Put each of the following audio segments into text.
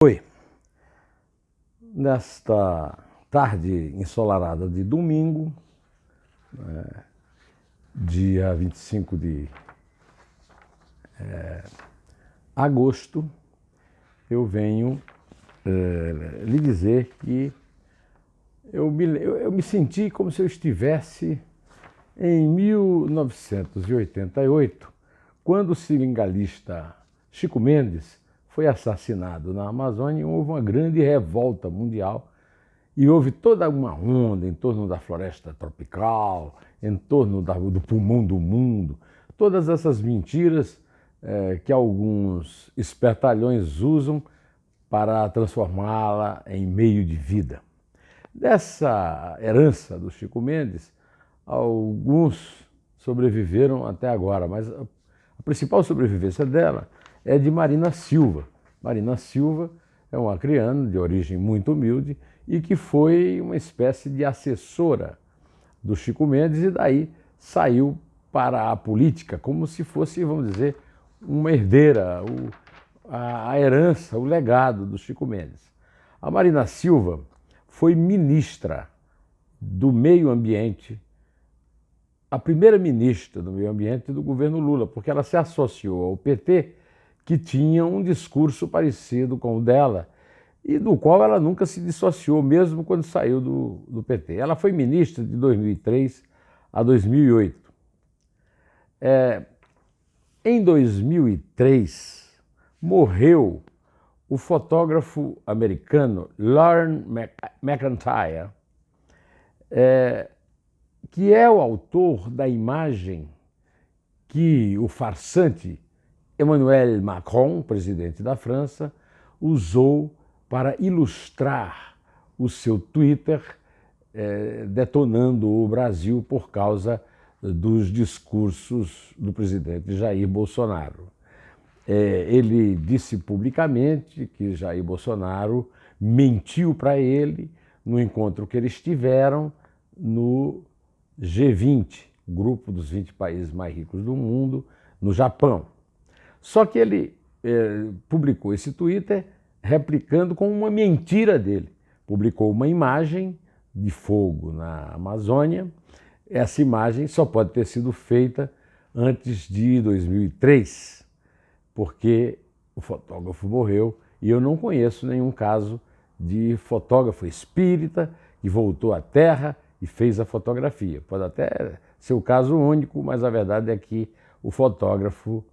Oi, nesta tarde ensolarada de domingo, dia 25 de agosto, eu venho lhe dizer que eu me senti como se eu estivesse em 1988, quando o seringalista Chico Mendes foi assassinado na Amazônia. Houve uma grande revolta mundial e houve toda uma onda em torno da floresta tropical, em torno do pulmão do mundo, todas essas mentiras que alguns espertalhões usam para transformá-la em meio de vida. Dessa herança do Chico Mendes, alguns sobreviveram até agora, mas a principal sobrevivência dela é de Marina Silva. Marina Silva é uma acreana de origem muito humilde e que foi uma espécie de assessora do Chico Mendes e daí saiu para a política como se fosse, vamos dizer, uma herdeira, a herança, o legado do Chico Mendes. A Marina Silva foi ministra do Meio Ambiente, a primeira ministra do Meio Ambiente do governo Lula, porque ela se associou ao PT, que tinha um discurso parecido com o dela, e do qual ela nunca se dissociou, mesmo quando saiu do PT. Ela foi ministra de 2003 a 2008. Em 2003, morreu o fotógrafo americano Lauren McIntyre, que é o autor da imagem que o farsante Emmanuel Macron, presidente da França, usou para ilustrar o seu Twitter, detonando o Brasil por causa dos discursos do presidente Jair Bolsonaro. Ele disse publicamente que Jair Bolsonaro mentiu para ele no encontro que eles tiveram no G20, o grupo dos 20 países mais ricos do mundo, no Japão. Só que ele publicou esse Twitter replicando com uma mentira dele. Publicou uma imagem de fogo na Amazônia. Essa imagem só pode ter sido feita antes de 2003, porque o fotógrafo morreu e eu não conheço nenhum caso de fotógrafo espírita que voltou à Terra e fez a fotografia. Pode até ser o caso único, mas a verdade é que o fotógrafo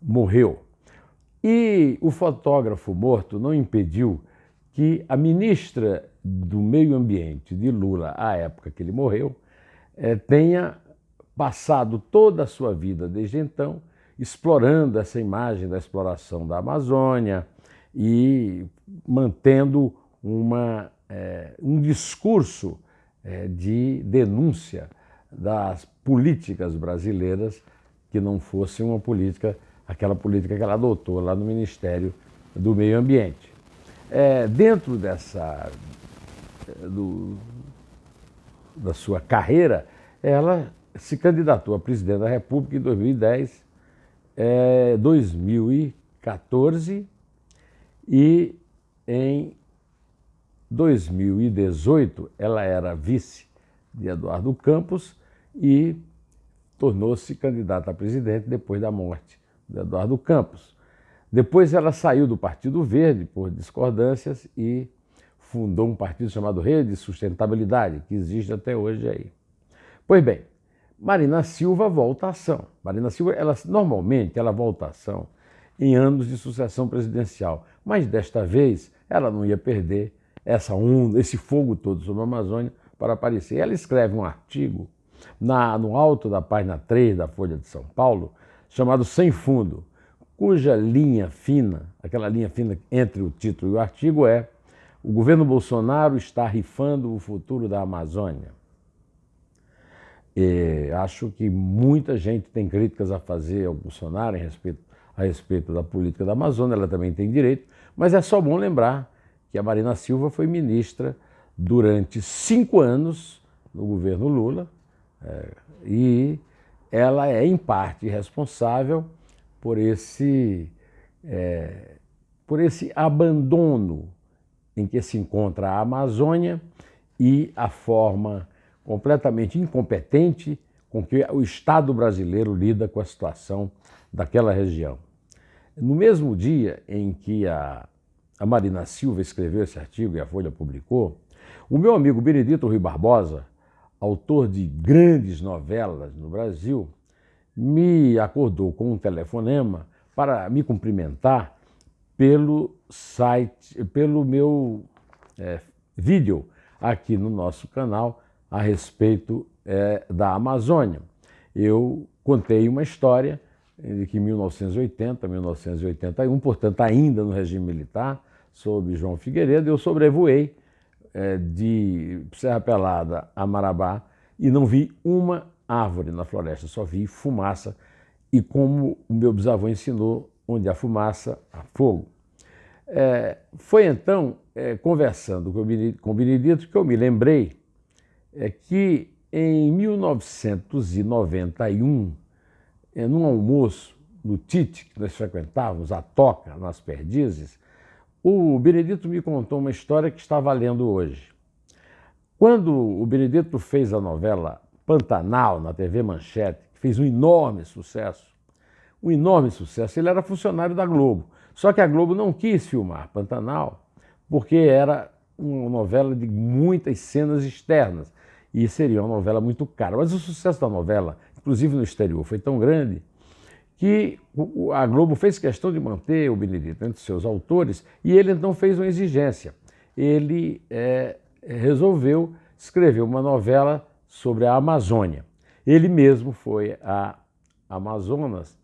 morreu. E o fotógrafo morto não impediu que a ministra do Meio Ambiente de Lula, à época que ele morreu, tenha passado toda a sua vida desde então explorando essa imagem da exploração da Amazônia e mantendo um discurso de denúncia das políticas brasileiras que não fosse aquela política que ela adotou lá no Ministério do Meio Ambiente. Dentro da sua carreira, ela se candidatou a presidente da República em 2010, 2014 e em 2018 ela era vice de Eduardo Campos e tornou-se candidata a presidente depois da morte de Eduardo Campos. Depois ela saiu do Partido Verde por discordâncias e fundou um partido chamado Rede de Sustentabilidade, que existe até hoje aí. Pois bem, Marina Silva volta à ação. Marina Silva, normalmente, ela volta à ação em anos de sucessão presidencial, mas desta vez ela não ia perder essa onda, esse fogo todo sobre a Amazônia para aparecer. Ela escreve um artigo no alto da página 3 da Folha de São Paulo, chamado Sem Fundo, cuja linha fina, aquela linha fina entre o título e o artigo "O governo Bolsonaro está rifando o futuro da Amazônia". Acho que muita gente tem críticas a fazer ao Bolsonaro a respeito da política da Amazônia, ela também tem direito, mas é só bom lembrar que a Marina Silva foi ministra durante 5 anos no governo Lula e ela é, em parte, responsável por por esse abandono em que se encontra a Amazônia e a forma completamente incompetente com que o Estado brasileiro lida com a situação daquela região. No mesmo dia em que a Marina Silva escreveu esse artigo e a Folha publicou, o meu amigo Benedito Rui Barbosa, autor de grandes novelas no Brasil, me acordou com um telefonema para me cumprimentar pelo meu vídeo aqui no nosso canal a respeito da Amazônia. Eu contei uma história de que em 1980, 1981, portanto ainda no regime militar, sob João Figueiredo, eu sobrevoei de Serra Pelada a Marabá e não vi uma árvore na floresta, só vi fumaça e, como o meu bisavô ensinou, onde há fumaça, há fogo. Foi então, conversando com o Benedito, que eu me lembrei que em 1991, num almoço no Tite, que nós frequentávamos, a Toca, nas Perdizes, o Benedito me contou uma história que está valendo hoje. Quando o Benedito fez a novela Pantanal na TV Manchete, que fez um enorme sucesso, ele era funcionário da Globo. Só que a Globo não quis filmar Pantanal porque era uma novela de muitas cenas externas e seria uma novela muito cara. Mas o sucesso da novela, inclusive no exterior, foi tão grande que a Globo fez questão de manter o Benedito entre seus autores e ele então fez uma exigência. Ele resolveu escrever uma novela sobre a Amazônia. Ele mesmo foi a Amazonas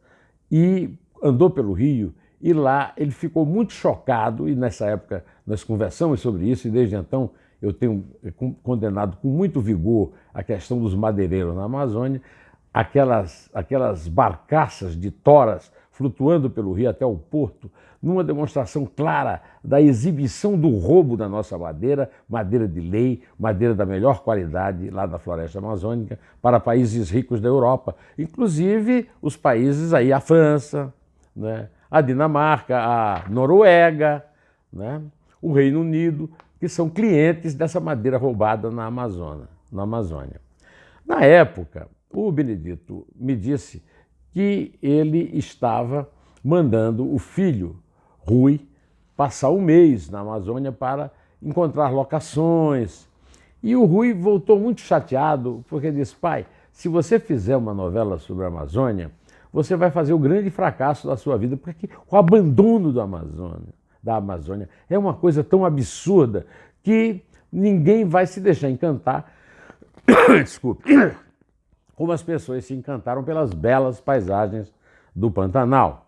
e andou pelo Rio e lá ele ficou muito chocado, e nessa época nós conversamos sobre isso e desde então eu tenho condenado com muito vigor a questão dos madeireiros na Amazônia, aquelas barcaças de toras flutuando pelo rio até o porto, numa demonstração clara da exibição do roubo da nossa madeira, madeira de lei, madeira da melhor qualidade lá da floresta amazônica, para países ricos da Europa, inclusive os países aí, a França, né, a Dinamarca, a Noruega, né, o Reino Unido, que são clientes dessa madeira roubada na Amazônia. Na época, o Benedito me disse que ele estava mandando o filho, Rui, passar um mês na Amazônia para encontrar locações. E o Rui voltou muito chateado, porque disse: pai, se você fizer uma novela sobre a Amazônia, você vai fazer o grande fracasso da sua vida, porque o abandono da Amazônia é uma coisa tão absurda que ninguém vai se deixar encantar, desculpe, como as pessoas se encantaram pelas belas paisagens do Pantanal.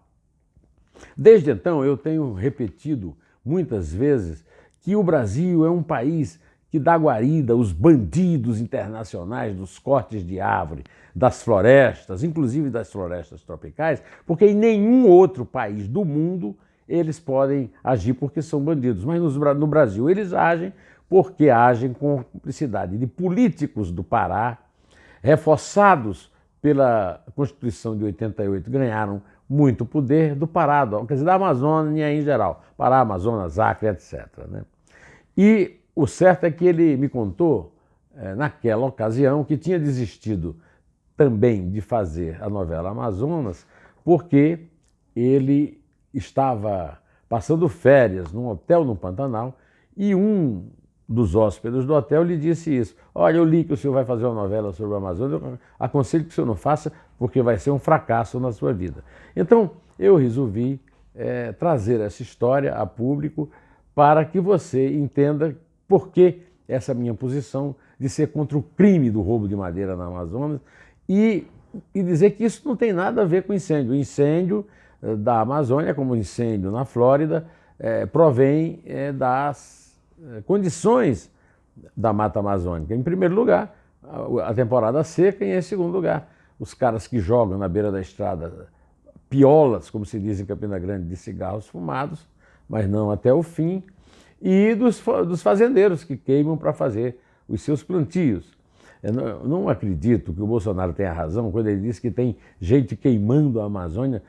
Desde então, eu tenho repetido muitas vezes que o Brasil é um país que dá guarida aos bandidos internacionais dos cortes de árvore, das florestas, inclusive das florestas tropicais, porque em nenhum outro país do mundo eles podem agir porque são bandidos. Mas no Brasil eles agem porque agem com cumplicidade de políticos do Pará, reforçados pela Constituição de 88, ganharam muito poder do Pará, quer dizer, da Amazônia em geral, Pará, Amazonas, Acre, etc. né? E o certo é que ele me contou, naquela ocasião, que tinha desistido também de fazer a novela Amazonas, porque ele estava passando férias num hotel no Pantanal e um dos hóspedes do hotel lhe disse isso: olha, eu li que o senhor vai fazer uma novela sobre a Amazônia, eu aconselho que o senhor não faça porque vai ser um fracasso na sua vida. Então eu resolvi trazer essa história a público para que você entenda por que essa minha posição de ser contra o crime do roubo de madeira na Amazônia e dizer que isso não tem nada a ver com incêndio. O incêndio da Amazônia, como o incêndio na Flórida, provém das condições da Mata Amazônica. Em primeiro lugar, a temporada seca, e em segundo lugar, os caras que jogam na beira da estrada piolas, como se diz em Campina Grande, de cigarros fumados, mas não até o fim, e dos fazendeiros que queimam para fazer os seus plantios. Eu não acredito que o Bolsonaro tenha razão quando ele diz que tem gente queimando a Amazônia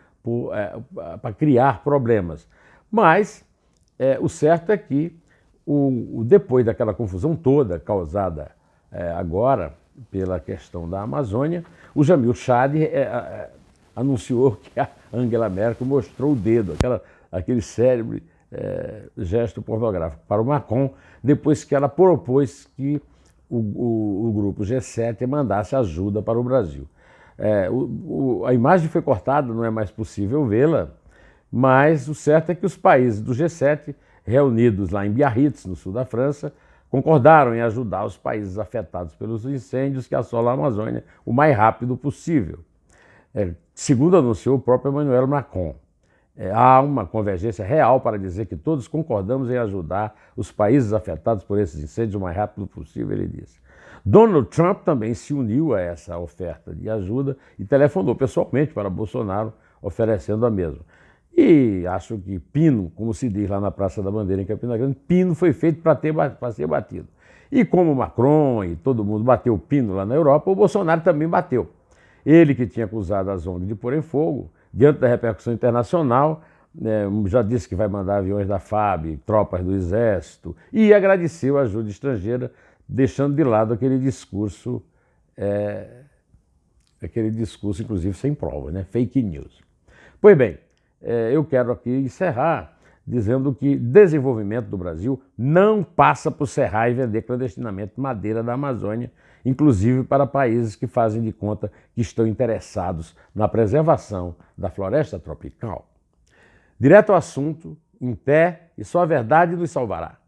para criar problemas, Mas o certo é que, depois daquela confusão toda causada agora pela questão da Amazônia, o Jamil Chad anunciou que a Angela Merkel mostrou o dedo, aquele célebre gesto pornográfico para o Macron, depois que ela propôs que o grupo G7 mandasse ajuda para o Brasil. A imagem foi cortada, não é mais possível vê-la, mas o certo é que os países do G7, reunidos lá em Biarritz, no sul da França, concordaram em ajudar os países afetados pelos incêndios que assolam a Amazônia o mais rápido possível. Segundo anunciou o próprio Emmanuel Macron, há uma convergência real para dizer que todos concordamos em ajudar os países afetados por esses incêndios o mais rápido possível, ele disse. Donald Trump também se uniu a essa oferta de ajuda e telefonou pessoalmente para Bolsonaro, oferecendo a mesma. E acho que pino, como se diz lá na Praça da Bandeira, em Campina Grande, pino foi feito para ser batido. E como Macron e todo mundo bateu o pino lá na Europa, o Bolsonaro também bateu. Ele, que tinha acusado as ONGs de pôr em fogo, diante da repercussão internacional, já disse que vai mandar aviões da FAB, tropas do Exército, e agradeceu a ajuda estrangeira, deixando de lado aquele discurso, inclusive sem prova, né? Fake news. Pois bem, eu quero aqui encerrar dizendo que desenvolvimento do Brasil não passa por serrar e vender clandestinamente madeira da Amazônia, inclusive para países que fazem de conta que estão interessados na preservação da floresta tropical. Direto ao assunto, em pé, e só a verdade nos salvará.